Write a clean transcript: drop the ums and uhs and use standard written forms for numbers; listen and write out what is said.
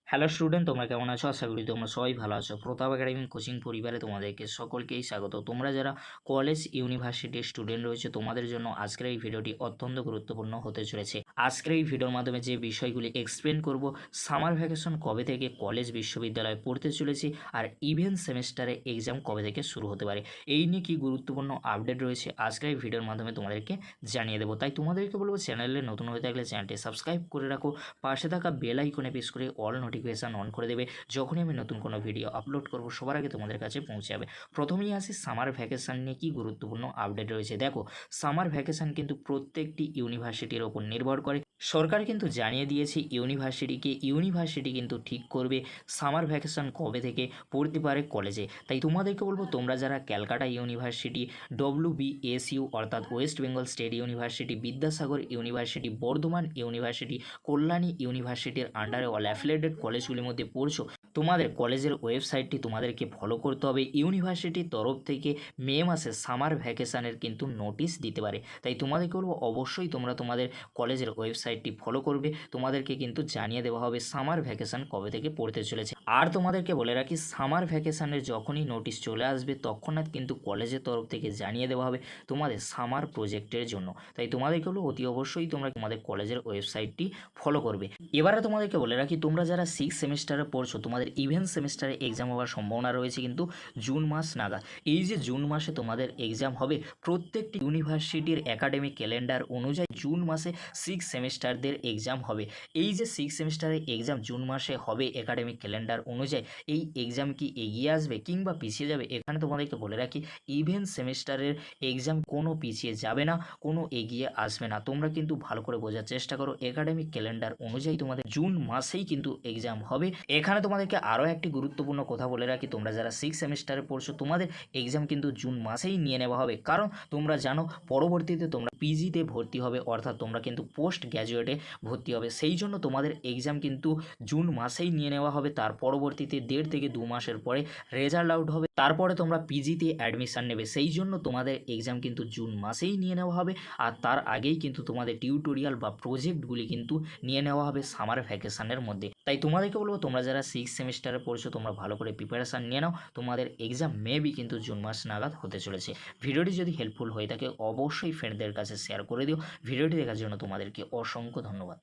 Hello student, তোমরা কেমন আছো? আশা করি তোমরা সবাই ভালো আছো। প্রতাপ একাডেমি কোচিং পরিবারে তোমাদেরকে সকলকেই স্বাগত। তোমরা যারা কলেজ ইউনিভার্সিটির স্টুডেন্ট রয়েছে তোমাদের জন্য আজকের এই ভিডিওটি অত্যন্ত গুরুত্বপূর্ণ হতে চলেছে। আজকের এই ভিডিওর মাধ্যমে যে বিষয়গুলি এক্সপ্লেন করব, সামার ভ্যাকেশন কবে থেকে কলেজ বিশ্ববিদ্যালয়ে পড়তে চলেছে আর ইভেন্ট সেমিস্টারে এক্সাম কবে থেকে শুরু হতে পারে, এই নিয়ে কি গুরুত্বপূর্ণ আপডেট রয়েছে আজকের এই ভিডিওর মাধ্যমে তোমাদেরকে জানিয়ে দেবো। তাই তোমাদেরকে বলবো, চ্যানেলে নতুন হয়ে থাকলে চ্যানেলটি সাবস্ক্রাইব করে রাখো, পাশে থাকা বেল আইকনে প্রেস করে অল নোটিফিকেশান অন করে দেবে। যখনই আমি নতুন কোনো ভিডিও আপলোড করব সবার আগে তোমাদের কাছে পৌঁছে যাবে। প্রথমেই আসি সামার ভ্যাকেশান নিয়ে কী গুরুত্বপূর্ণ আপডেট রয়েছে। দেখো, সামার ভ্যাকেশান কিন্তু প্রত্যেকটি ইউনিভার্সিটির ওপর নির্ভর করে। সরকার কিন্তু জানিয়ে দিয়েছে ইউনিভার্সিটি কিন্তু ঠিক করবে সামার ভ্যাকেশান কবে থেকে পড়তে পারে কলেজে। তাই তোমাদেরকে বলবো, তোমরা যারা ক্যালকাটা ইউনিভার্সিটি, WBSU অর্থাৎ West Bengal state university, Vidyasagar university, Bardhaman university, Kalyani ইউনিভার্সিটির আন্ডারে অল অ্যাফিলিয়েটেড কলেজগুলির মধ্যে পড়ছো, তোমাদের কলেজের ওয়েবসাইটটি তোমাদেরকে ফলো করতে হবে। ইউনিভার্সিটির তরফ থেকে মে মাসে সামার ভ্যাকেশানের কিন্তু নোটিশ দিতে পারে। তাই তোমাদেরকে বলবো, অবশ্যই তোমরা তোমাদের কলেজের ওয়েবসাইটটি ফলো করবে। তোমাদেরকে কিন্তু জানিয়ে দেওয়া হবে সামার ভ্যাকেশান কবে থেকে পড়তে চলেছে। আর তোমাদেরকে বলে রাখি, সামার ভ্যাকেশানের যখনই নোটিশ চলে আসবে তৎক্ষণাৎ কিন্তু কলেজের তরফ থেকে জানিয়ে দেওয়া হবে তোমাদের সামার প্রজেক্টের জন্য। তাই তোমাদেরকে বলবো, অতি অবশ্যই তোমরা তোমাদের কলেজের ওয়েবসাইটটি ফলো করবে। এবারে তোমাদেরকে বলে রাখি, তোমরা যারা 6 সেমিস্টারে পড়ছো তোমাদের ইভেন্ট সেমিস্টারে এক্সাম হওয়ার সম্ভাবনা রয়েছে কিন্তু জুন মাস নাগাদ। এই যে জুন মাসে তোমাদের এক্সাম হবে, প্রত্যেকটি ইউনিভার্সিটির একাডেমিক ক্যালেন্ডার অনুযায়ী জুন মাসে 6 সেমিস্টারদের এক্সাম হবে। এই যে 6 সেমিস্টারের এক্সাম জুন মাসে হবে একাডেমিক ক্যালেন্ডার অনুযায়ী, এই এক্সাম কি এগিয়ে আসবে কিংবা পিছিয়ে যাবে? এখানে তোমাদেরকে বলে রাখি, ইভেন্ট সেমিস্টারের এক্সাম কোনো পিছিয়ে যাবে না, কোনো এগিয়ে আসবে না। তোমরা কিন্তু ভালো করে বোঝার চেষ্টা করো, একাডেমিক ক্যালেন্ডার অনুযায়ী তোমাদের জুন মাসেই কিন্তু এক্সাম হবে। এখানে তোমাদেরকে আরও একটি গুরুত্বপূর্ণ কথা বলে রাখি, তোমরা যারা 6 সেমিস্টারে পড়ছো তোমাদের এক্সাম কিন্তু জুন মাসেই নিয়ে নেওয়া হবে। কারণ তোমরা জানো, পরবর্তীতে তোমরা পিজিতে ভর্তি হবে, অর্থাৎ তোমরা কিন্তু পোস্ট গ্র্যাজুয়েটে ভর্তি হবে। সেই জন্য তোমাদের এক্সাম কিন্তু জুন মাসেই নিয়ে নেওয়া হবে। তার পরবর্তীতে 1.5 থেকে 2 মাসের পরে রেজাল্ট আউট হবে, তারপরে তোমরা পিজিতে অ্যাডমিশান নেবে। সেই জন্য তোমাদের এক্সাম কিন্তু জুন মাসেই নিয়ে নেওয়া হবে। আর তার আগেই কিন্তু তোমাদের টিউটোরিয়াল বা প্রজেক্টগুলি কিন্তু নিয়ে নেওয়া হবে সামার ভ্যাকেশানের মধ্যে। তাই তোমাদেরকে বলবো, তোমরা যারা 6 সেমিস্টারে পড়ছো তোমরা ভালো করে প্রিপারেশান নিয়ে নাও। তোমাদের এক্সাম মেবি কিন্তু জুন মাস নাগাদ হতে চলেছে। ভিডিওটি যদি হেল্পফুল হয়ে থাকে অবশ্যই ফ্রেন্ডদের কাছে শেয়ার করে দিও। ভিডিওটি দেখার জন্য তোমাদেরকে অসংখ্য ধন্যবাদ।